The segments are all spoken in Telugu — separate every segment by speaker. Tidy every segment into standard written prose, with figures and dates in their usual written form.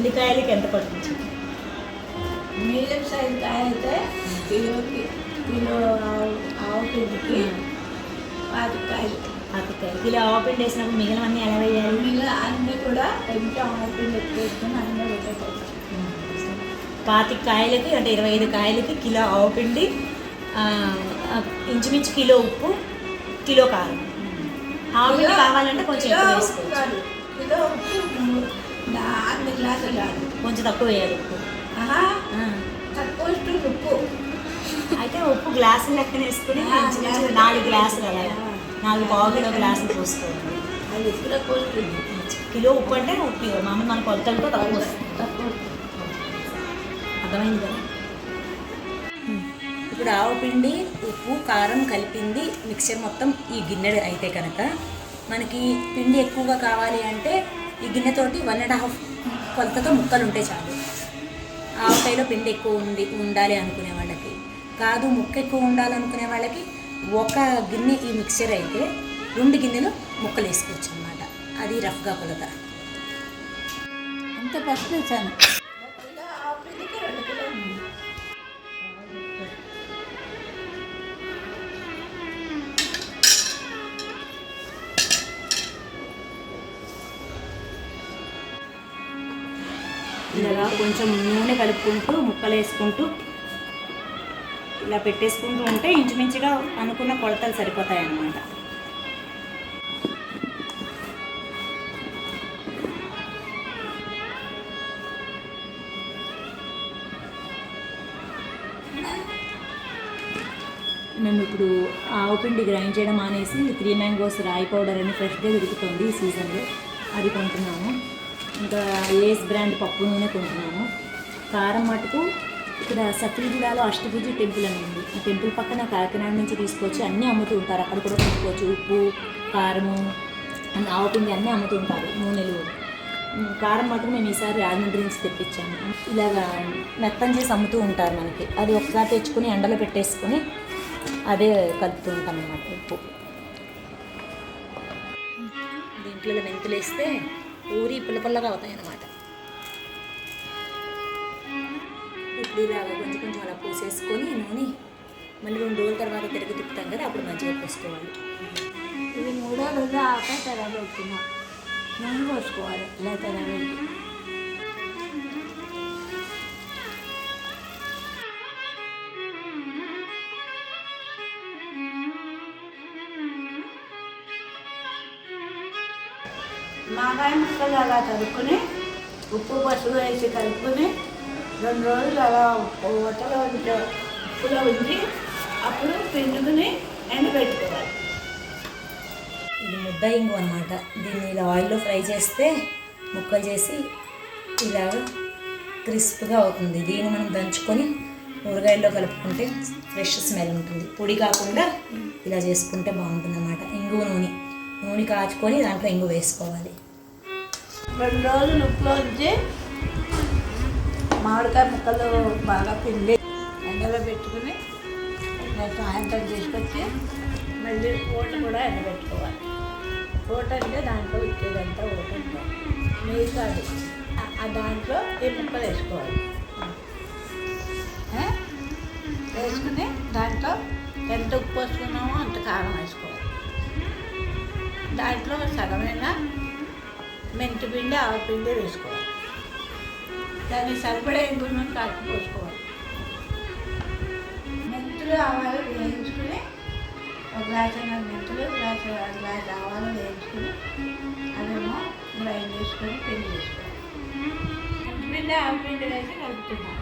Speaker 1: ఎన్ని కాయలకి ఎంత పడుతుంది?
Speaker 2: మీడియం సైజ్ కాయ అయితే కిలో ఆవు పిండికి 5 కాయలు.
Speaker 1: కిలో ఆవు పిండి వేసినప్పుడు మిగిలినవన్నీ ఎలా వేయాలి?
Speaker 2: మిగిలిన అన్నీ కూడా కొంచెం ఆవు పిండి ఎక్కువ వేసుకొని అన్నీ పెట్టేపోతాం.
Speaker 1: 25 కాయలకి అంటే 25 కాయలకి కిలో ఆవు పిండి, ఇంచుమించు కిలో ఉప్పు, కిలో కారం. ఆవు పిండి కావాలంటే కొంచెం ఎక్కువ వేసుకోవచ్చు.
Speaker 2: కిలో ఉప్పు 4 గ్లాసులు కాదు,
Speaker 1: కొంచెం తక్కువ వేయాలి ఉప్పు.
Speaker 2: తక్కువ ఇస్తుంది ఉప్పు.
Speaker 1: అయితే ఉప్పు గ్లాసులు లెక్కన వేసుకుని 4 గ్లాసులు అలా 4 పావు కిలో గ్లాసులు పోసుకోవాలి.
Speaker 2: అది ఎక్కువ పోస్తుంది.
Speaker 1: కిలో ఉప్పు అంటే ఉప్పు మామూలు మన కొలతలతో తక్కువ వస్తుంది. అర్థమైంది కదా? ఇప్పుడు ఆవు పిండి, ఉప్పు, కారం కలిపింది మిక్చర్ మొత్తం ఈ గిన్నె అయితే కనుక మనకి పిండి ఎక్కువగా కావాలి అంటే ఈ గిన్నెతోటి 1.5 కొలతతో ముక్కలు ఉంటే చాలు. ఆవకాయలో పిండి ఎక్కువ ఉండాలి అనుకునే వాళ్ళకి, కాదు ముక్క ఎక్కువ ఉండాలనుకునే వాళ్ళకి 1 గిన్నె ఈ మిక్చర్ అయితే 2 గిన్నెలు ముక్కలు వేసుకోవచ్చు అన్నమాట. అది రఫ్గా కొలత.
Speaker 2: అంత ఫస్ట్ వేసాను.
Speaker 1: ఇలాగా కొంచెం నూనె కలుపుకుంటూ ముక్కలు వేసుకుంటూ ఇలా పెట్టేసుకుంటూ ఉంటే ఇంచుమించుగా అనుకున్న కొలతలు సరిపోతాయి అన్నమాట. మేము ఇప్పుడు ఆవు పిండి గ్రైండ్ చేయడం మానేసి 3 మ్యాంగోస్ రాయి పౌడర్ అని ఫ్రెష్గా దొరుకుతుంది ఈ సీజన్లో, అది కొంటున్నాము. ఇంకా ఏస్ బ్రాండ్ పప్పు నూనె కొంటున్నాము. కారం మటుకు ఇక్కడ సత్యగూడలో అష్టభుజి టెంపుల్ అని ఉంది. ఆ టెంపుల్ పక్కన కాకినాడ నుంచి తీసుకొచ్చి అన్నీ అమ్ముతూ ఉంటారు. అక్కడ కూడా తీసుకోవచ్చు. ఉప్పు, కారము, ఆవు పిండి అన్నీ అమ్ముతూ ఉంటారు. నూనెలు, కారం మటుకు మేము ఈసారి రాజమండ్రి నుంచి తెప్పించాము. ఇలాగా మెత్తం చేసి అమ్ముతూ ఉంటారు మనకి. అది ఒకసారి తెచ్చుకొని ఎండలో పెట్టేసుకొని అదే కలుపుతూ ఉంటాం అన్నమాట. ఉప్పు దీంట్లో మెంతులు వేస్తే ఊరి పుల్లపుల్లగా అవుతాయి అన్నమాట. ఇప్పుడు ఇలాగా కొంచెం కొంచెం అలా పూసేసుకొని నూనె మళ్ళీ 2 రోజుల తర్వాత తిరిగి తిప్పుతాం కదా, అప్పుడు మంచిగా పోసుకోవాలి.
Speaker 2: ఇది 3వ రోజు ఆక తెరలు పెట్టుకున్నాం. నూనె పోసుకోవాలి ఇలా తెరలు. మాగాయ ముక్కలు అలా కలుపుకొని ఉప్పు పసుపు వేసి కలుపుకొని 2 రోజులు అలా వట్టలో ఉప్పులో ఉంచి అప్పుడు పిండుకుని ఎండబెట్టుకోవాలి.
Speaker 1: ఇది ముద్ద ఇంగు అనమాట. దీన్ని ఇలా ఆయిల్లో ఫ్రై చేస్తే ముక్కలు చేసి ఇలాగ క్రిస్ప్గా అవుతుంది. దీన్ని మనం దంచుకొని ఊరగాయల్లో కలుపుకుంటే ఫ్రెష్ స్మెల్ ఉంటుంది. పొడి కాకుండా ఇలా చేసుకుంటే బాగుంటుంది అన్నమాట. ఇంగు నూనె కాచుకొని దాంట్లో ఇంగు వేసుకోవాలి.
Speaker 2: 2 రోజులు ఉప్పులో ఉంచి మామిడికాయ ముక్కలు బాగా పిండి ఎండలో పెట్టుకుని సాయంత్రం తీసుకొచ్చి మళ్ళీ ఓట కూడా ఎండబెట్టుకోవాలి. ఓట అంటే దాంట్లో వచ్చేదంతా ఓట ఉంటాం, నెయ్యి కాదు. ఆ దాంట్లో ఈ ముక్కలు వేసుకోవాలి. వేసుకుని దాంట్లో ఎంత ఉప్పు వేసుకున్నామో అంత కారం వేసుకోవాలి. దాంట్లో సగమైన మెంతిపిండి, ఆవపిండి వేసుకోవాలి. దాన్ని సరిపడే ఇంగువ నూనె కాచి పోసుకోవాలి. మెంతులు, ఆవాలు వేయించుకుని 1 గ్లాసున్నర మెంతులు, గ్లాసు ఆవాలు వేయించుకుని అదేమో గ్రైండ్ చేసుకొని పిండి వేసుకోవాలి. మెంతిపిండి, ఆవపిండి వేసి కలుపుతున్నాం.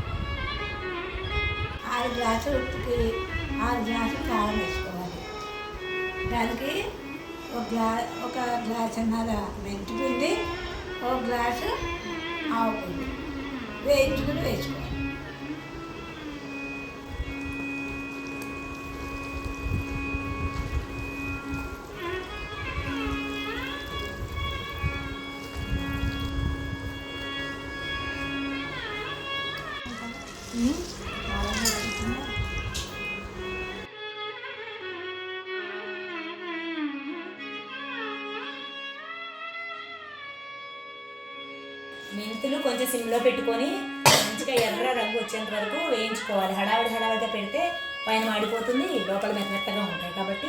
Speaker 2: 6 గ్లాసులు ఉప్పుకి 6 గ్లాసులు కారం వేసుకోవాలి. దానికి ఒక గ్లాసున్నర మెంతిపిండి, 1 గ్లాసు ఆవపిండి వేయించుకుని వేసుకోవాలి.
Speaker 1: మెంతులు కొంచెం సిమ్లో పెట్టుకొని మంచిగా ఎర్ర రంగు వచ్చేంత వరకు వేయించుకోవాలి. హడావిడిగా పెడితే పైన మాడిపోతుంది, లోపల మెత్తగా ఉంటాయి. కాబట్టి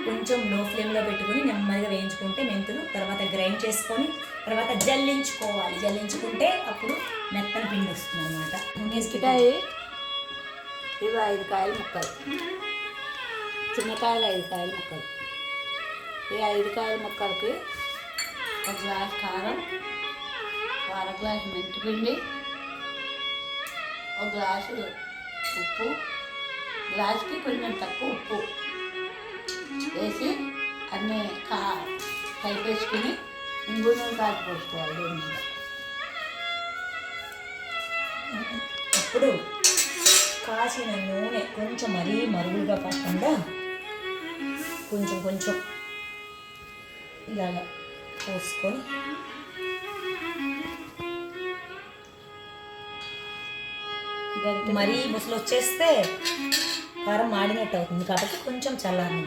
Speaker 1: కొంచెం లో ఫ్లేమ్లో పెట్టుకొని నెమ్మదిగా వేయించుకుంటే మెంతులు, తర్వాత గ్రైండ్ చేసుకొని తర్వాత జల్లించుకుంటే అప్పుడు మెత్తని పిండి వస్తుంది అనమాట.
Speaker 2: మిరపకాయ ఇవి 5 కాయల ముక్కలు, చిన్నకాయలు 5 కాయల ముక్కలు. ఈ 5 కాయల ముక్కలకి 1 గ్లాస్ కారం, 1/2 గ్లాసు మెంతిపిండి, 1 గ్లాసు ఉప్పు, గ్లాసుకి కొంచెం తక్కువ ఉప్పు వేసి అన్నీ కలిపేసుకుని ఇంగు నూనె కాచి పోసుకోవాలి దీని మీద.
Speaker 1: అప్పుడు కాచిన నూనె కొంచెం మరీ మరుగులుగా కాకుండా కొంచెం ఇలాగా పోసుకొని మరీ ముసలు వచ్చేస్తే కారం మాడినట్టు అవుతుంది. కాబట్టి కొంచెం చల్లారి